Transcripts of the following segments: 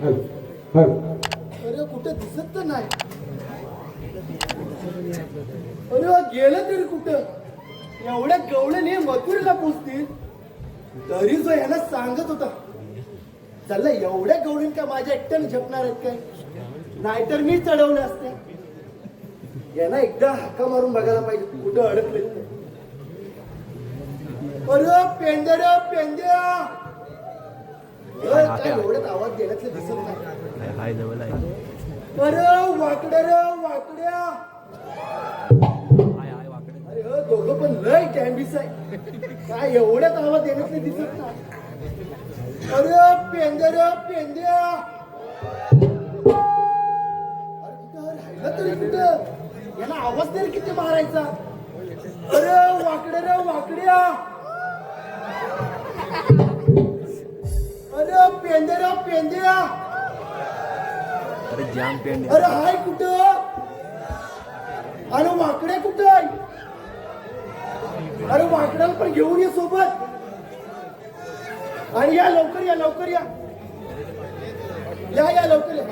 अरे कुठे दिसत तर नाही. अरे गेलं तरी कुठं? एवढ्या गवळणी मथुरेला पोचतील तरी जो याला सांगत होता चला एवढ्या गवळीन का माझ्या एकट्याने झेपणार आहेत काय? नाहीतर मी चढवले असते. यांना एकदा हाका मारून बघायला पाहिजे कुठं अडकले. अरे पेंद्या पेंद्या काय एवढ्यात आवाज देण्यातले दिसत नाही. अरे वाकड्या रे वाकड्या. अरे दोघं पण लय टॅम्बिस आहे. काय एवढ्यात आवाज देण्यातले दिसत नाही. अरे पेंद्या रे पेंद्या. अरे कुठं राहिला तरी कुठं? याला आवाज तरी किती मारायचा? अरे वाकड्या रे वाकड्या. अरे पेंद्या रे पेंद्या. अरे जाम पेंड. अरे हाय कुठं? अरे वाकड्या कुठं आहे? अरे वाकड्याला पण घेऊन ये सोबत. आणि या लवकर या लवकर या या या लवकर या.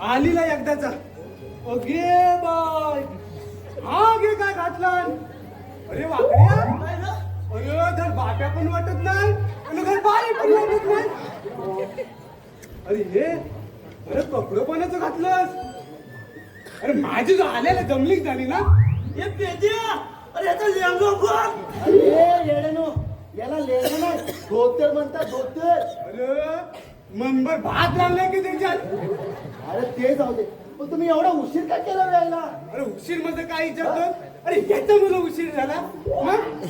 आलीला एकदाचा. ओगे बाय हा गे काय घातला? अरे वाकड्या. अरे घर बाप्या पण वाटत नाही आणि घर बाई पण वाटत नाही. अरे हे अरे कपडं कोणाचं घातलंस? अरे माझी जो आल्याला जमलीच झाली ना. हे पेद्या. अरे याचा लेंगो बघ. अरे येडनो याला लेंगो नाही धोतर म्हणतात धोतर. अरे मनभर भात लागलाय की त्याच्यात. अरे ते जाऊ दे पण तुम्ही एवढा उशीर का केला यायला? अरे उशीर म्हणजे काय विचारतो? अरे याचा मला उशीर झाला मग?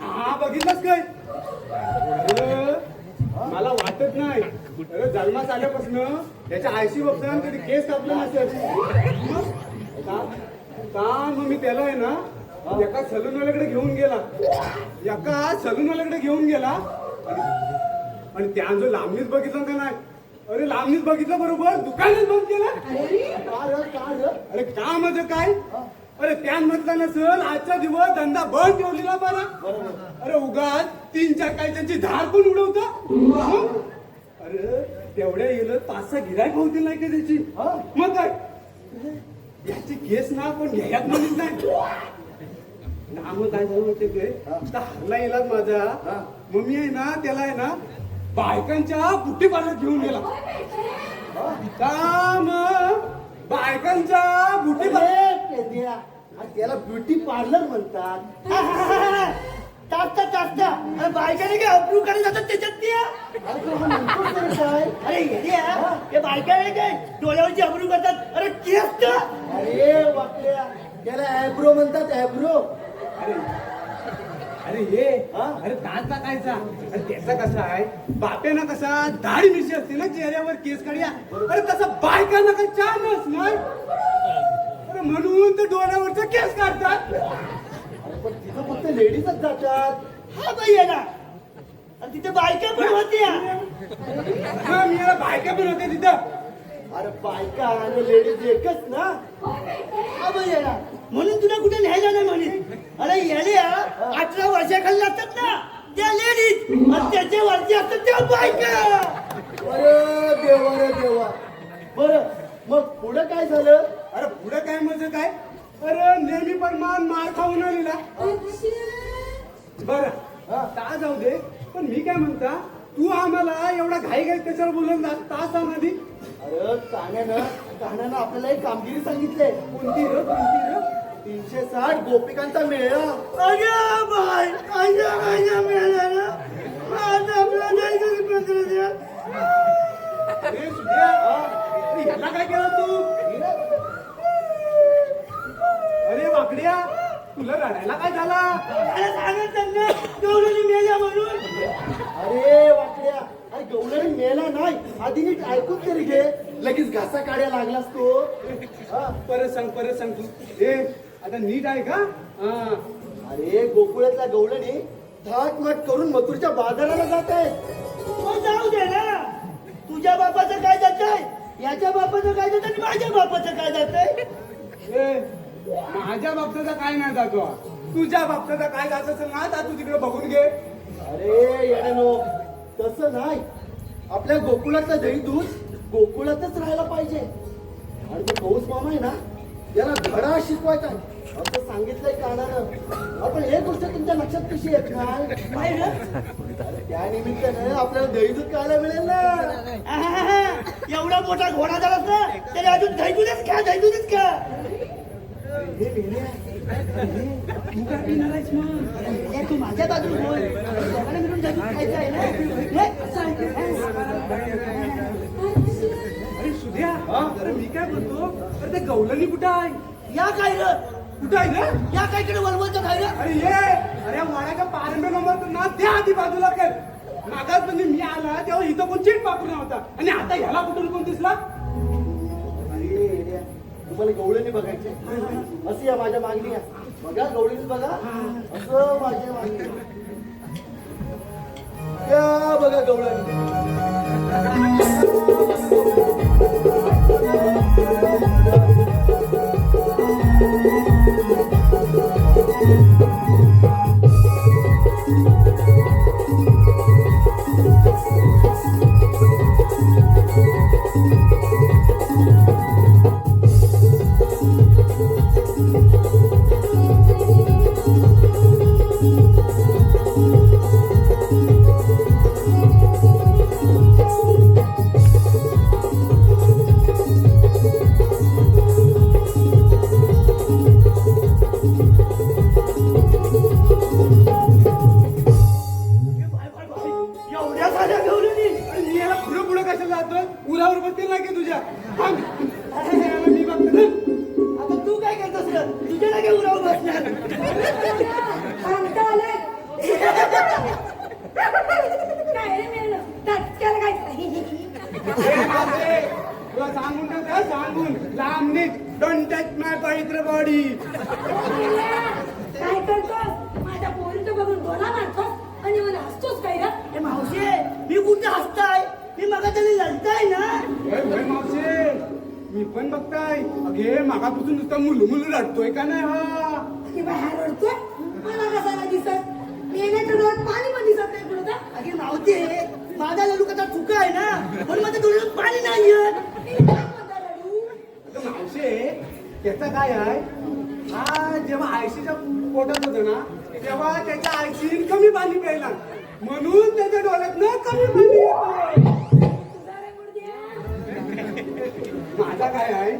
हा बघितलंच काय? अरे, मला वाटत नाही अरे जन्मास आल्यापासून त्याच्या आयशी बाबतीत कधी केस कापला नसेल. का मग मी त्याला आहे ना एका सलूनवाल्याकडे घेऊन गेला. आणि त्या जो लांबणीच बघितलं का नाही? अरे लांबणीच बघितलं बरोबर दुकानच बंद केलं. अरे का म्हणजे काय? अरे त्या म्हटलं नसल आजचा दिवस धंदा बंद ठेवलेला बरा. अरे उगाच 3-4 काय त्यांची धार पण उडवतं. अरे तेवढ्या येलं 5-6 गिरायक होतील नाही का त्याची? मग काय याची केस ना पण घ्यायला म्हणत नाही. मग काय झालं माहिती काय? हरला येलाच माझा मम्मी आहे ना त्याला आहे ना बायकांच्या बुट्टी पार्लर घेऊन गेला. काम बायकांच्या बुट्टी त्याला ब्युटी पार्लर म्हणतात. बायकाने काय अप्रूव्ह करायला जातात त्याच्यात त्या? अरे हे बायकाने काय डोळ्यावरची अप्रूव्ह करतात? अरे केस का? अरे वाकड्या त्याला ॲब्रो म्हणतात ॲब्रो. अरे ये अरे दात टाकायचा. अरे त्याचा कसा आहे बाप्याना कसा दाढी मिशी असते ना चेहऱ्यावर केस काढ्या. अरे तसा बायकांना काही चान्स नाही. अरे म्हणून तर डोळ्यावरचा केस काढतात. पण तिथं फक्त लेडीजच जातात. हा बाई आहे ना आणि तिथे बायका पण होत्या. मी याला बायका पण होते तिथं. अरे बायका आणि लेडीज एकच ना. हा बाई आहे ना म्हणून तुला कुठे न्यायला नाही म्हणत. अरे येड्या 18 वर्षाखाली असतात ना त्या लेडीज आणि त्याच्या वरती असतात त्या बायका. अरे देवा रे देवा. बरं मग पुढं काय झालं? अरे पुढे काय म्हणजे काय? अरे नेहमी प्रमाण मार खाऊन आलेला. बरं ता जाऊ दे पण मी काय म्हणता तू आम्हाला एवढा घाई कशाला बोलत तासामध्ये? अरे कान्यानं आपल्याला एक कामगिरी सांगितले. कोणती र कोणती र? 360 गोपिकांचा मेळा. अगं बाय माझ्या मिळाला अरे सुद्या अरे ह्याला काय केलं तू? अरे वाकड्या तुला रडायला काय झाला? सांगत त्यांना गौरवली मेल्या म्हणून. अरे वाकड्या अरे गवळणी मेला नाही. आधी नीट ऐकून तरी घे. लगेच घासा काढ्या लागलास तो. परत सांग तू. ए आता नीट आहे का? अरे गोकुळातल्या गवळणी थाटमाट करून मथुरच्या बाजाराला जात आहे. मग जाऊ दे ना. तुझ्या बापाचं काय जात आहे याच्या बापाचं काय जात आणि माझ्या बापाचं काय जात आहे? ए माझ्या बाबतीचा काय नाही जातो. तुझ्या बाबतीचा काय जात असेल ना आता तू तिकडे बघून घे. अरे येण्यानो तसं नाही. आपल्या गोकुळातलं दही दूध गोकुळातच राहायला पाहिजे. आणि तो कौस मामा आहे ना याला धडा शिकवायचा असं सांगितलंय कानानं. आपण हे गोष्ट तुमच्या लक्षात कशी येत नाही? त्या निमित्तानं आपल्याला दही दूध खायला मिळेल ना. एवढा मोठा घोडा झालास ना तरी अजून दहीदूधच खा. हे मेल्या. तू काय पिणार आहेस मग? तू माझ्या बाजूला बोल. दोघांना मिळून दहीदूध खायचं आहे ना. असं आहे. अरे सुद्या अरे मी काय म्हणतो अरे ते गवलनी कुठं आहे? या काय र कुठं आहे रे? या काय कडे वलवलचं काय र? अरे ये अरे वाड्याच्या पारंब्या नंबर ना त्या आधी बाजूला कर. मागास म्हणजे मी आला तेव्हा इथं कोण चीट पाकून नव्हता आणि आता ह्याला कुठून कोण दिसला? अरे येड्या, तुम्हाला गवळणी बघायचे अशी या माझ्या मागणी आहे. बघा गवळणी बघा असं माझ्या मागणी. या बघा गवळणी. तुला सांगून टाका सांगून लांब निघ डोंट टच माय पवित्र बॉडी काय करतोस माझ्या पोरीचं बघून डोला मारतोस आणि मला हसतोस काय रे ए मावशी मी कुठे हसताय मी मगा त्याने लढताय ना होय मावशे मी पण बघताय अगे मागापासून नुसतं मुलू मुलू रडतोय का नाही हा की बाहेर रडतोय मला कसा नाही दिसत मेल्याच्या डोळ्यात पाणी पण दिसत नाही तुला अगे मावते माझा लडू कसा चुका आहे ना पण माझ्या डोळ्यात पाणी नाही येत अगं मावशे त्याचं काय आहे हा जेव्हा आयशीच्या पोटात होतं ना तेव्हा त्याच्या आयशीन कमी पाणी प्यायला म्हणून त्याच्या डोळ्यात न कमी पाणी येतं माझा काय आहे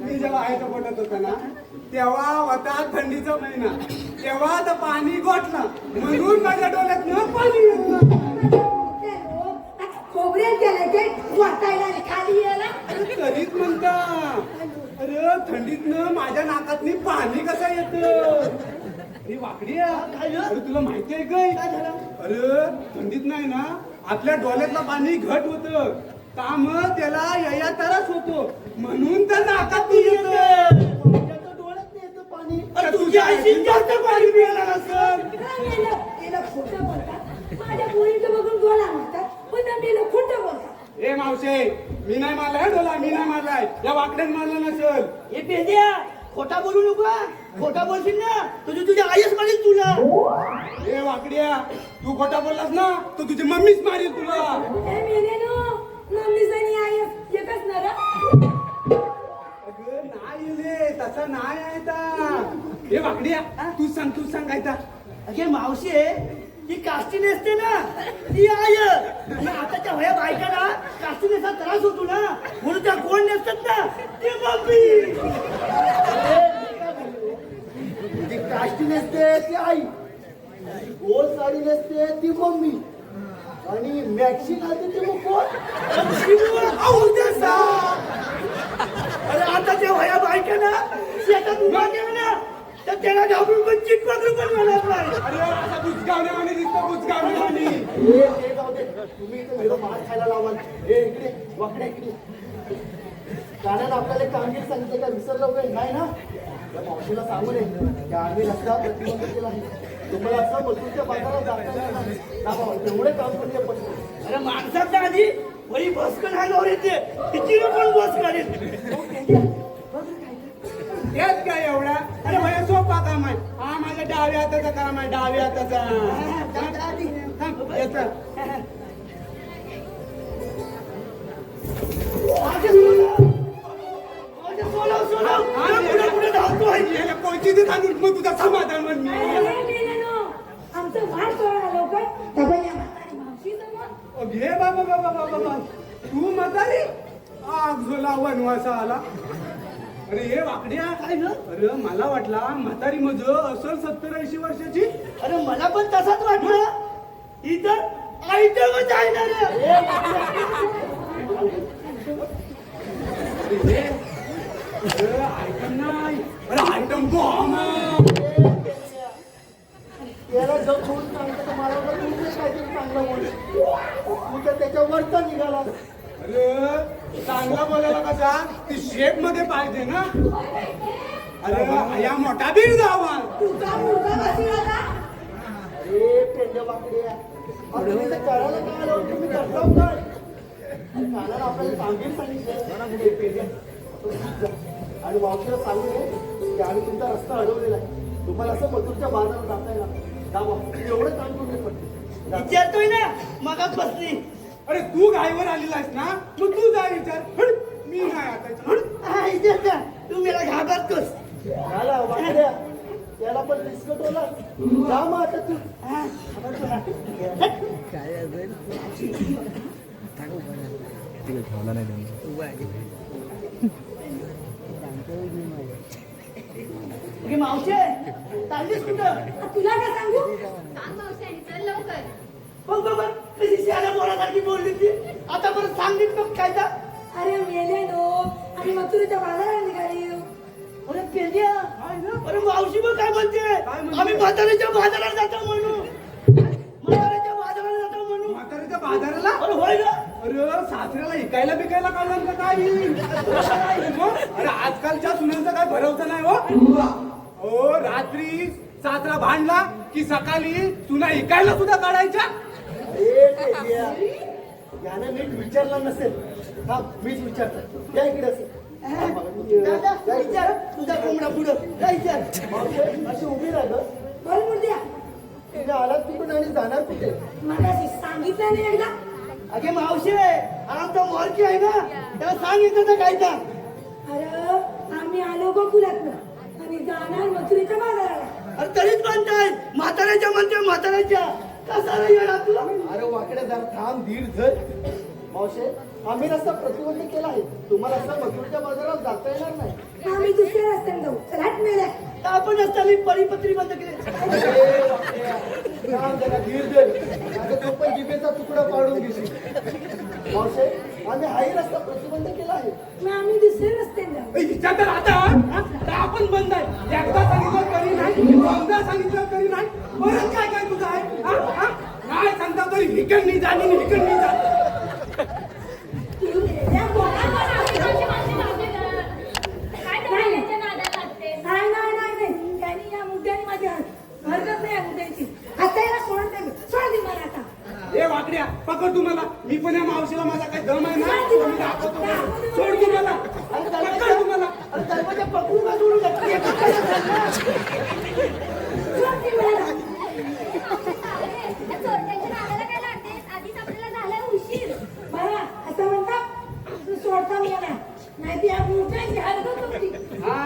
मी जेव्हा आईच्या पोटात होता ना तेव्हा होता थंडीचा महिना तेव्हा तर पाणी गोठला म्हणून माझ्या डोळ्यात न पाणी येतं खोबऱ्यात गेलाय ते वाटायला खाली यायला अरे तरीच म्हणता अरे थंडीतनं माझ्या नाकातनी पाणी कसं येतं ही वाकडी आहे. अरे तुला माहिती आहे काय अरे थंडीत नाही ना आपल्या डोळ्यातलं पाणी घट होतं त्यामुळं त्याला या त्रास होतो म्हणून त्या नाकात येतं त्याच्या डोळ्यात नाही येतं पाणी. अरे तुझ्या आईशीन जास्त पाणी पिणार असं त्याला खोटं बोलतात माझ्या पोरीचं बघून डोळा मारतात पण त्याला खोटं बोलतात ए मावशे मी नाही मारलाय डोला मी नाही मारलाय या वाकड्यात मारला नसेल हे पेंद्या खोटा बोलू नको हा. खोटा बोलशील ना तुझ्या आईच मारेल तुला ए वाकड्या तू खोटा बोललास ना तर तुझी मम्मीच मारेल तुला ए मेलेनो मम्मीच आणि आई एकच ना रे अगं नाही रे तसा नाही आहे ता. हे वाकड्या तू सांग काय ता अगे मावशी ही काष्टी नेसते ना ती आय आणि आताच्या वया बायकाला काष्टी नेसा त्रास होतो ना म्हणून त्या कोण नेसतात ना ते मम्मी जी काष्टी नेसते ती आई गोल साडी नेसते ती मम्मी आणि मॅक्सी घालते ती मग कोण? अरे आताच्या वया बायकाला शेतात उभा केला ना तर त्याला घाबरून पण चिटपत्र पण मिळत नाही अरे असा बुचकावण्यावानी दिसतो बुचकावण्यावानी हे जाऊ दे. तुम्ही इथे वेळो मार खायला लावाल हे इकडे वाकडे इकडे कारण आपल्याला कामगिरी सांगितलं का विसरलं वगैरे नाही ना त्या मावशीला सांगू नये की आम्ही रस्ता प्रतिबंध केला आहे तुम्हाला असं मजूरच्या बाजारात जाता येणार नाही. ना बाबा, तेवढे काम करूया पण अरे माणसाच्या आधी वही बसकन हालवर येते किती पण बस काढेल तेच काय एवढा अरे भया सोपा काम आहे हा माझ्या डाव्या हाताचा काम आहे डाव्या हाताचा थांब, याचा. याला कोणची ते सांगून मग तुझा समाधान म्हण मी. आमचं फार सोळा लवकर डबल या म्हातारी मावशी समोर घे बाबा बाबा बाबा बाबा तू म्हातारी आग झोला वनवासा आला अरे हे वाकड्या काय ग? अरे मला वाटला म्हातारी मज असल 70-80 वर्षाची अरे मला पण तसाच वाटलं इथं आयटमच आहे ना रे अरे आयटम नाही अरे आयटम बॉम्ब त्याला जग सोडून सांगतो तर मला वाटलं तुम्ही काहीतरी चांगलं बोल तू तर त्याच्यावरचा निघाला अरे चांगला बोलायला कसा ती शेप मध्ये पाहिजे ना अरे या मोठा बीर जावा तुझा मुलगा बसला का अरे पेंड्या वाकड्या तुम्ही करायला काय आलो तुम्ही करता काय कानाला आपल्याला कामगिरी सांगितलं हे पेंड्या आणि मावशीला सांगू नये की आम्ही तुमचा रस्ता अडवलेला आहे तुम्हाला असं मजूरच्या बाजारात जाता येणार जावा एवढं काम करून पण विचारतोय ना मगाच बसली अरे तू गायवर आलेला आहेस ना मग तू जा विचार हट, मी नाही आता हट. हा, इथेच का? तू मला घाबरतोस झाला वाकड्या त्याला पण डिस्कटवला जा मग आता तू हा, घाबरतो ना. अगे मावशे चाललीस कुठं तुला काय सांगू सांग मावशी चल लवकर बघ बघ बघ, कशी शहाण्या पोरासारखी बोलली ती आता परत सांगित मग काय तर अरे मेले नो आणि मग तुझ्या बाजारात निघाली अरे पेंड्या अरे मावशी मग काय म्हणते म्हणते? आम्ही म्हातारीच्या बाजारात जातो म्हणून म्हातारीच्या बाजारात जातो म्हणून म्हातारीच्या बाजाराला अरे होय ना अरे सासऱ्याला इकायला बिकायला काढलं का काय मग? अरे आजकालच्या सुनांचा काय भरवसा नाही हो रात्री सासरा भांडला की सकाळी सुना इकायला सुद्धा काढायच्या. यानं नीट विचारलं नसेल. हा मीच विचारतो. या इकडे असेल. दादा विचार तुझा कोंबडा पुढं काय विचार अशी उभी राहा गं. बोल मुर्द्या तिला आलात तिकडून आणि जाणार कुठे? मगाशी सांगितलं नाही एकदा. अगे मावशे आमचा मॉर्की आहे ना त्याला सांगितलं तर काय तर अरे आम्ही आलो गोकुलातनं आणि जाणार मथुरेच्या बाजाराला. अरे तरीच म्हणताय म्हाताऱ्याच्या म्हणते म्हाताऱ्याच्या कसा रे येणार तू अरे वाकडे जरा थांब धीर धर. मावशे आम्ही रस्ता प्रतिबंध केला आहे. तुम्हाला असं मथुरच्या बाजारात जाता येणार नाही. आम्ही दुसऱ्या रस्त्याने जाऊ. चला हट मेल्या. तर आपण असताना परिपत्री बंद केले थांब जरा धीर धर. आता तो पण जिभेचा तुकडा पाडून घेशील. मावशे आम्ही हाही रस्ता प्रतिबंध केला आहे. मग आम्ही दुसऱ्या रस्त्याने जाऊ. हिच्या तर आता आपण बंद आहे. एकदा सांगितलं तरी नाही, दोनदा सांगितलं तरी नाही. परत काय काय तुझं आहे काय सांगता तरी हिकडनी जाणी हिकडनी जा. तू मेल्या कोणाला नाही. त्यांनी या मुद्द्याने माझी हरकत नाही या मुद्द्याची. आता याला सोडत नाही. सोड दे मला आता. ए वाकड्या पकड तू मला. मी पण या मावशीला माझा काही दम आहे ना तो मी दाखवतो. सोड तू मला. पकड तू मला. अरे दरवाजा पकडून का सोडू शकते सोड दे मला. चोरट्यांच्या नादाला काय लागतेस? आधीच आपल्याला झालाय उशीर. बाळा, असं म्हणतात तू सोडता मला. नाही ती या मुद्द्याची हरकत होती. हा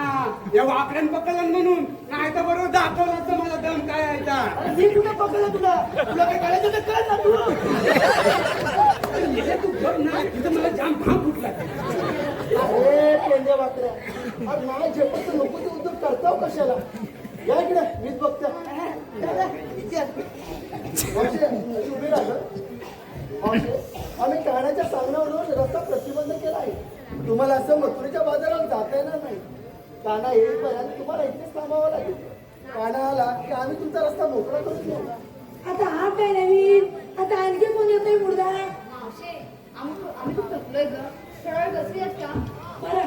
या वाकड्यान पकडलं म्हणून नाही तर बरोबर दाखवलं असतं मला दम काय आहे त्या. अरे मी कुठं पकडलं तुला तुला काय करायचं तर कर ना तू अरे तू बघ ना तिथं मला जाम भाग फुटला. अरे पेंड्या वाकड्या आज नाही झेपत नको ते उद्योग करताव कशाला? या इकडे मीच बघतो. दादा विचार मावशे अशी उभी राहा गं. मावशे आम्ही कानाच्या सांगण्यावरून रस्ता प्रतिबंध केला आहे. तुम्हाला असं मथुरेच्या बाजारात जाता येणार नाही. काना येईपर्यंत तुम्हाला इथेच थांबावं लागेल. काना आला की आम्ही तुमचा रस्ता मोकळा करून देऊ. आता हा काय नवीन. आता आणखी कोण येतोय मुर्दा. मावशे आम्ही खूप थकलोय ग. सरळ बसूयात का? बरं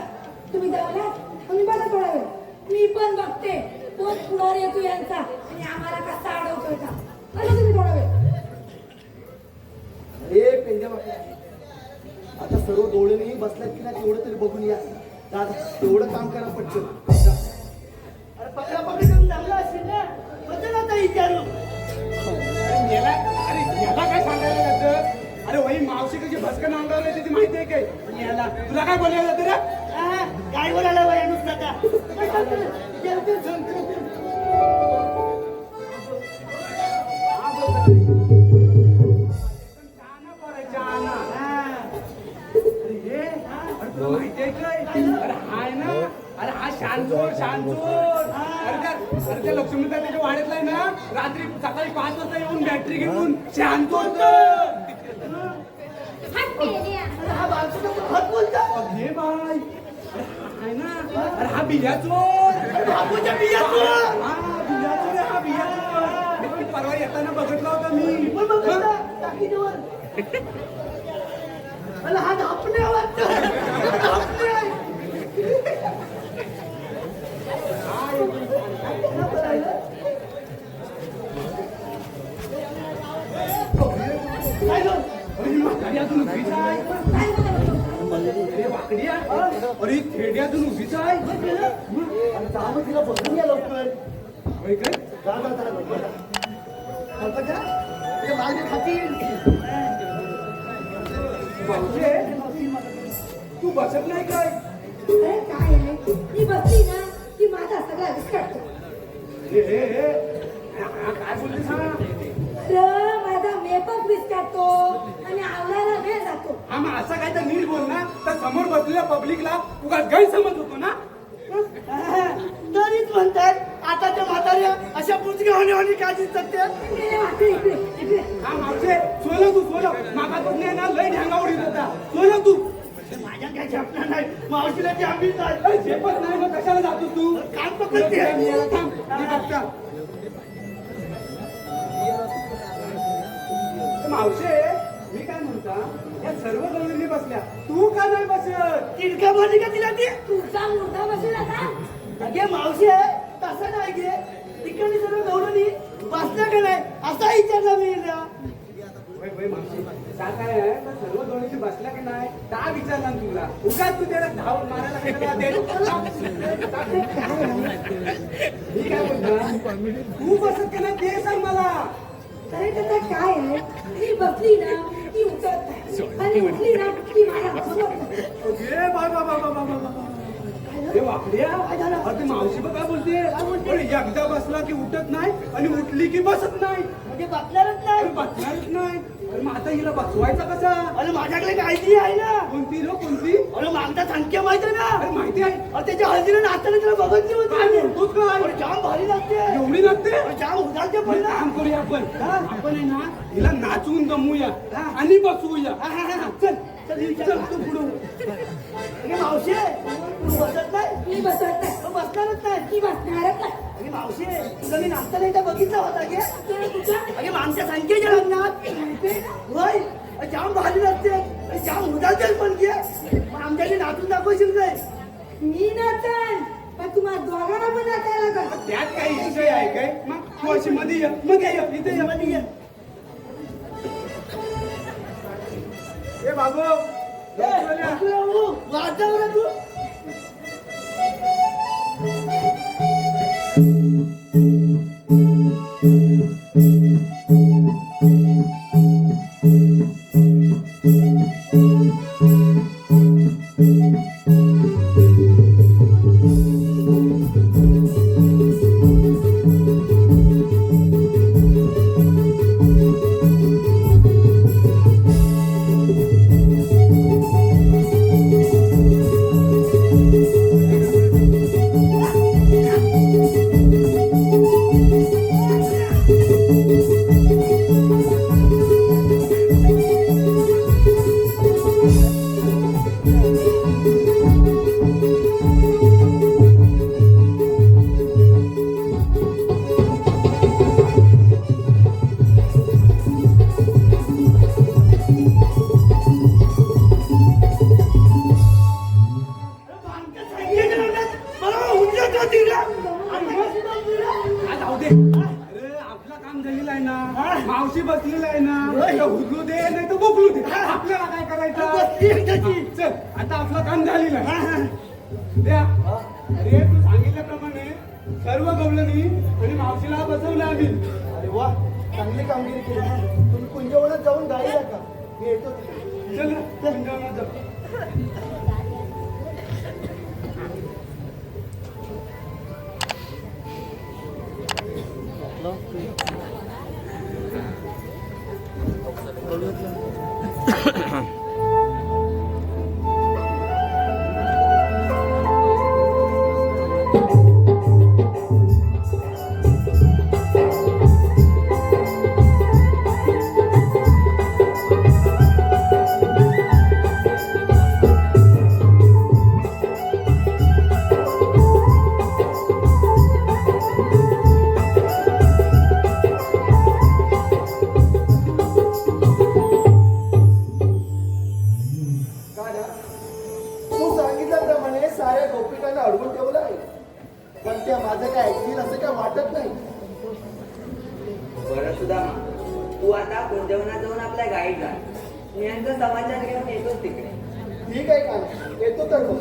तुम्ही जाऊलात. तुम्ही बघा थोडा वेळ. मी पण बघते कोण पुढार येतो यांचा आणि आम्हाला कसा अडवतोय का. बघा तुम्ही थोडा वेळ. अरे पेंड्या वाकड्या आता सर्व डोळ्यांनी बसल्यात की नाही तेवढं तरी बघून या. दादा तेवढं काम करा पटकन. अरे पकडा पकडून चांगला असेल ना बदल आता विचारू याला काय सांगायला जातं. अरे वही मावशी कशी भस्कन अंगावली त्याची माहिती आहे काय. याला तुला काय बोलायला जातं रे. काय बोलायला वया नुसतं का तुला माहिती आहे काय. अरे हाय ना. अरे हा शांतोर शांतोर. अरे त्या लक्ष्मी त्याच्या वाड्यातला आहे ना रात्री सकाळी 5 वाजता येऊन बॅटरी घेऊन शांतोर. हट पेल्या. हा बाळाचा हात बोलता हे बाय आहे ना. अरे हा बिया चोर. बापूच्या बियाचं हा बिया चोर आहे, हा बिया चोर. परवा येताना बघितला होता मी. पण बघ ना, टाकीजवळ. मला हा धापणे वाटतं धापणे काय गं? अरे ही म्हातारी अजून उभीच आहे. काय बोलतो. अरे वाकडी आहे. अरे ही थेडी अजून उभीच आहे. आणि जा मग तिला बघून या लवकर. होय काय. जा जा जा लवकर. आता का ते मागे खातील भाऊजे, तू बसत नाही काय. अरे काय आहे. मी बसली ना की माझा सगळा विस्कटतो. हे काय बोलतेस हा. अरे माझा मेकअप विस्कटतो आणि आवरायला वेळ जातो. हा मग असं काय तर नीट बोल ना तर समोर बसलेल्या पब्लिकला तुला गैरसमज होतो ना. तरीच म्हणतात आताच्या म्हाताऱ्या अशा पुचक्या होण्यावानी काय दिसतात त्या इकडे वाकडी, इकडे इकडे. हा मावशे सोलं तू सोलं मागातून नाही ना लय ढ्यांगावर येत होता. सोलं तू. माझ्या काय झेपणार नाही मावशीला ते आम्ही अरे झेपत नाही मग कशाला जातो तू. काय पकडते मी याला थांब. मी बघता. मावशे मी काय म्हणतो होता या सर्व गवळणी बसल्या तू का नाही बसत तिडका मारली का तिला ती तुझा मुर्दा बसला का अगे मावशी आहे तसं नाही गे तिकडे सर्व गौरवणी बसल्या का नाही असा विचारला मी हिला. वय वय मावशी का काय आहे तर सर्व गवळणी बसल्या की नाही का विचारला ना तुला उगाच तू त्याला धाव मारायला कशाला मी काय बोलता तू बसत की नाही ते सांग मला अरे त्याचा काय आहे ती बसली ना ती उठत नाही आणि उठली ना ती मला बसवत नाही. अरे बाबा बाबा बाबा बाबा हे वाकड्या अरे मावशी बघ काय बोलते पण एकदा बसला की उठत नाही आणि उठली की बसत नाही म्हणजे बसणारच नाही अरे बसणारच नाही अरे मग आता हिला बसवायचा कसा अरे माझ्याकडे काळजी आहे ना कोणती रो कोणती अरे मागचा संख्या माहिती आहे ना अरे माहिती आहे अरे त्याच्या हळदीला नाचताना तिला बघितली होती काय आम्ही. बोलतोस काय अरे जाम भारी लागते एवढी लागते अरे जाम उदालते पण ना काम करूया आपण आहे ना हिला नाचवून गमवूया आणि बसवूया चल चल ही चल तू पुढं अरे मावशी तू बसत नाही मी बसत नाही तू बसणारच नाही ती बसणारच नाही अरे मावशी तुला मी नाचताना एकदा बघितला होता गे तुला तुझा अरे आमच्या संख्येच्या लग्नात होय अरे जाम भारी लागते अरे जाम उदालते पण गे मग आमच्याकडे नाचून दाखवशील काय मी नाचन पण तुम्हाला दोघांना पण नाचायला का त्यात काही विषय आहे काय मग तू अशी मध्ये ये मग ये इथे ये मध्ये ये ए बाबू वाजव तू जाऊ दे अरे आपलं काम झालेलं आहे ना मावशी बसलेला आहे ना हुजू दे नाही तर बोकलू दे आपल्याला काय करायचं चल आता आपलं काम झालेलं आहे द्या अरे तू सांगितल्याप्रमाणे सर्व गवळणी आणि मावशीला बसवलं आम्ही अरे वा चांगली कामगिरी केली ना. तुम्ही कुंजवनात जाऊन गाडीला का मी येतो तिथे. चल पंजाबला जाऊ तू सांगितल्याप्रमाणे साऱ्या गोपिकांना अडवून ठेवलं आहे पण त्या माझं काय ऐकतील असं काय वाटत नाही. बरं सुद्धा तू आता कुंजवनात जाऊन आपल्या गाईडला मी यांचा समाचार घेऊन येतोच तिकडे ठीक आहे का येतो तर मग.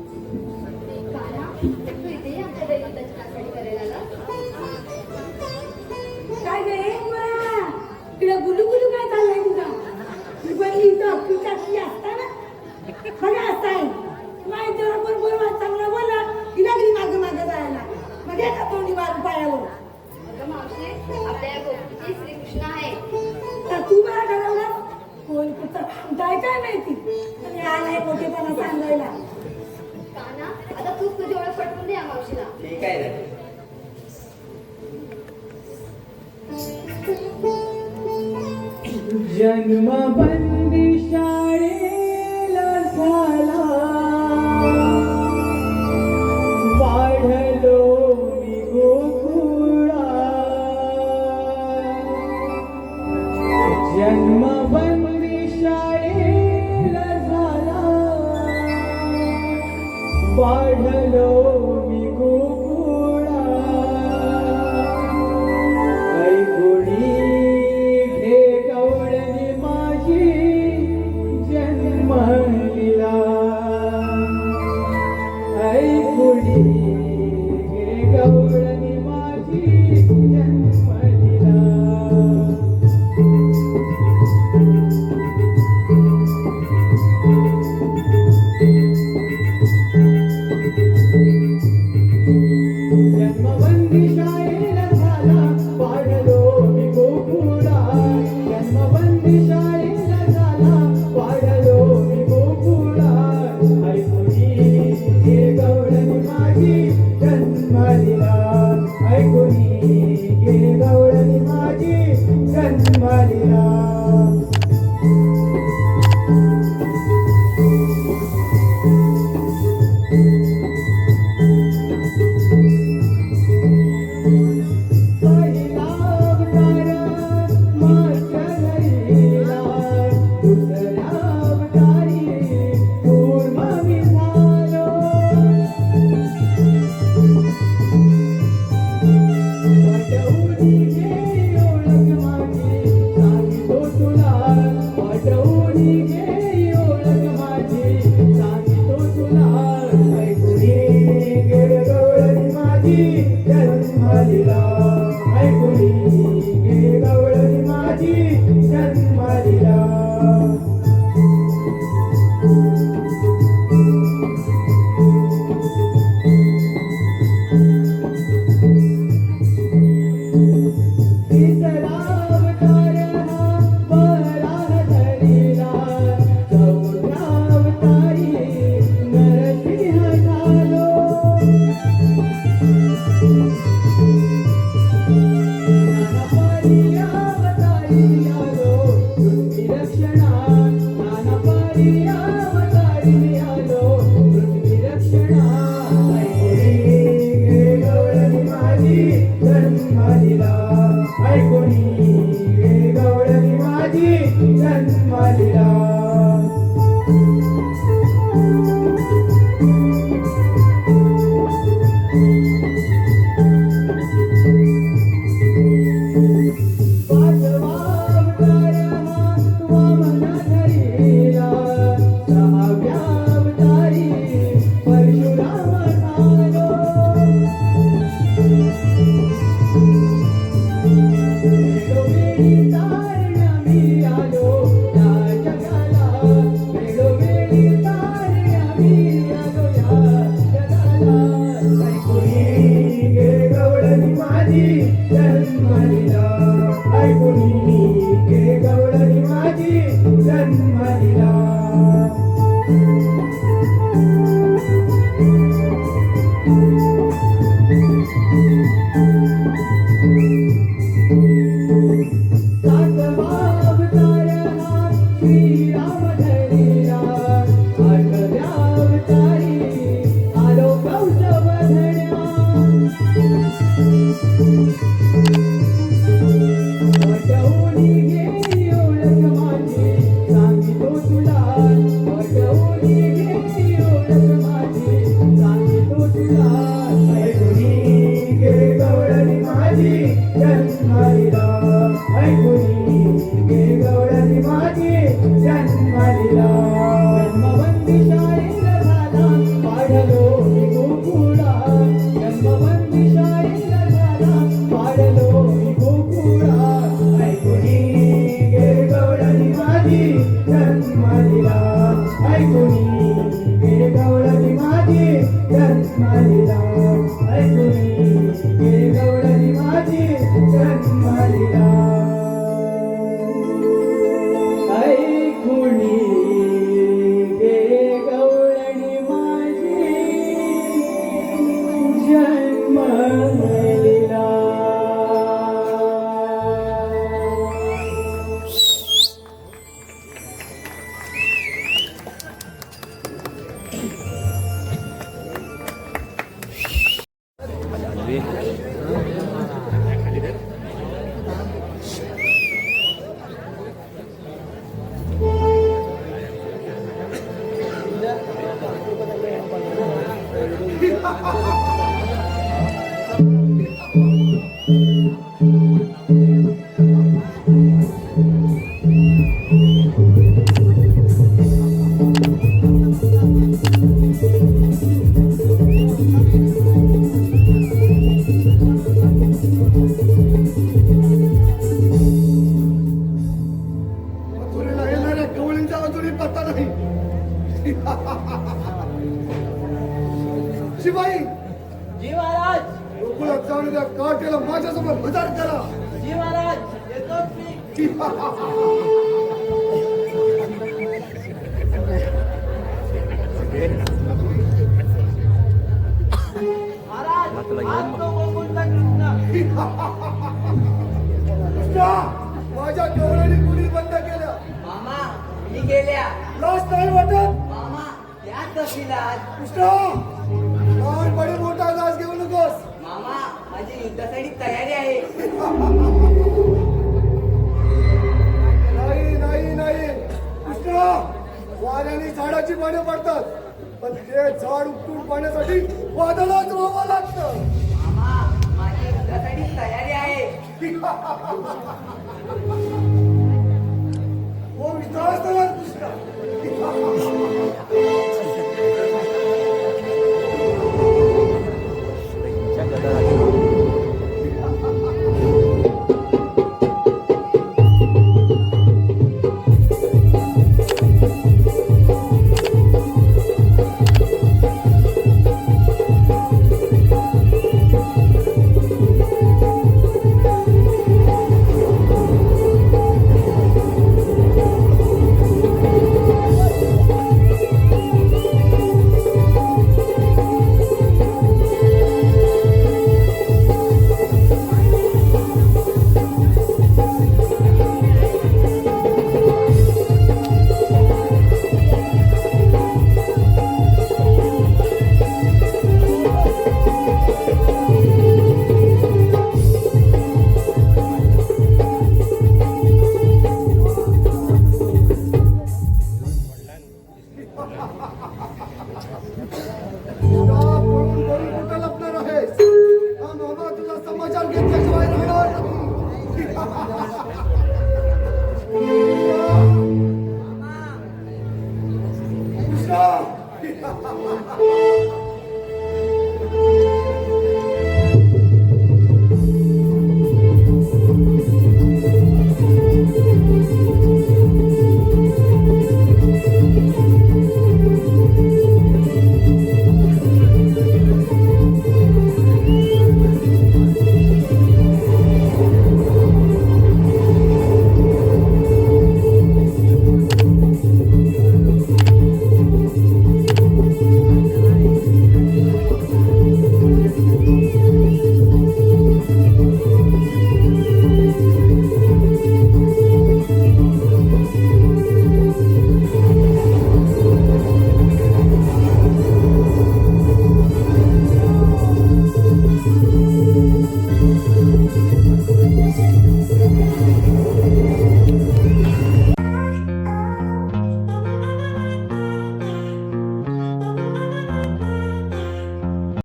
काना तू इथे आमच्या दैवताची नाचणी करायला आला काय गे बरा इकडे गुलू गुलू काय चाललंय तुझा मी पण इथं अक्कीच्या अक्की असताना बघा असताय माहिती बरोबर चांगला बोला की लागली मागं मागं जायला मग एका तोंडी मारून पायावर अगं मावशी आपल्या या गोष्टीची श्रीकृष्ण आहे तर तू बरा ठरवला कोण कुठं काय माहिती आणि आलाय मोठेपणा सांगायला काना आता तूच तुझी ओळख पटवून दे या मावशीला ठीक आहे रे जन्मबंदी शाळेला झाला वाढलो मी गोकुळा जन्मबंदी शाळेला झाला, वाढलो मी गोकुळा, ऐकुणी घे गवळणी माझी जन्मलीला, ऐकुणी घे गवळणी माझी जन्मलीला. जन्मबंदी शाळेला झाला, वाढलो मी गोकुळा, जन्मबंदी शाळेला झाला, वाढलो मी गोकुळा, ऐकुनी घे गवळणी माझी जन्मलीला, ऐकुनी घे गवळणी माझी जन्मलीला. पहिला अवतार माझ्या घरीला, दुसऱ्या अवतारी पूर्ण मी झालो, वाटवून घे ओळख माझी सांगितो तुला, वाटवून घे ओळख माझी सांगितो तुला, ऐकुनी घे गवळणी माझी जन्मलीला, ऐकुनी घे गवळणी माझी जन्मलीला. तिसरा अवतार हा वराह धरीला, चौथ्या अवतारी नरसिंह झालो, नानापरी अवतारी आलो पृथ्वी रक्षणा, नानापरी अवतारी आलो पृथ्वी रक्षणा, ऐकुनी घे गवळणी माझी जन्मलीला, ऐकुनी घे गवळणी माझी जन्मलीला. पाचवा अवतार हा वामन धरीला, सहाव्या अवतारी परशुराम झालो, वेळोवेळी तारण्या मी आलो या जगाला, वेळोवेळी तारण्या मी आलो या जगाला, ऐकुनी घे गवळणी माझी जन्मलीला, ऐकुनी घे गवळणी माझी जन्मलीला. सातवा अवतार हा श्रीराम धरीला, आठव्या अवतारी आलो कंस वधण्या, वाटवून घे ओळख माझी सांगितो तुला, वाटवून घे ओळख माझी सांगितो तुला, ऐकुनी घे गवळणी माझी जन्मलीला, ऐकुनी घे गवळणी माझी जन्मलीला. जन्मबंदी शाळेला झाला, वाढलो मी गोकुळा, जन्मबंदी शाळेला झाला, वाढलो मी गोकुळा, ऐकुनी घे गवळणी माझी जन्मलीला, ऐकुनी घे गवळणी माझी जन्मलीला, ऐकुनी घे गवळणी माझी जन्मलीला, ऐकुनी महाराज आज तो गोकुळचा कृष्ण कृष्णा, माझ्या गवळणी कुणी बंद केल्या मामा मी गेल्या लाज नाही वाटत मामा या तहसीलात कृष्णा, लहानपणी मोठा घास घेऊ नकोस. मामा माझी युद्धासाठी तयारी आहे नाही नाही नाही कृष्णा, वाऱ्याने झाडाची पाने पडतात, पण ते झाड उपटून पाण्यासाठी वादळाच व्हावं लागतं. मामा माझी युद्धासाठी तयारी आहे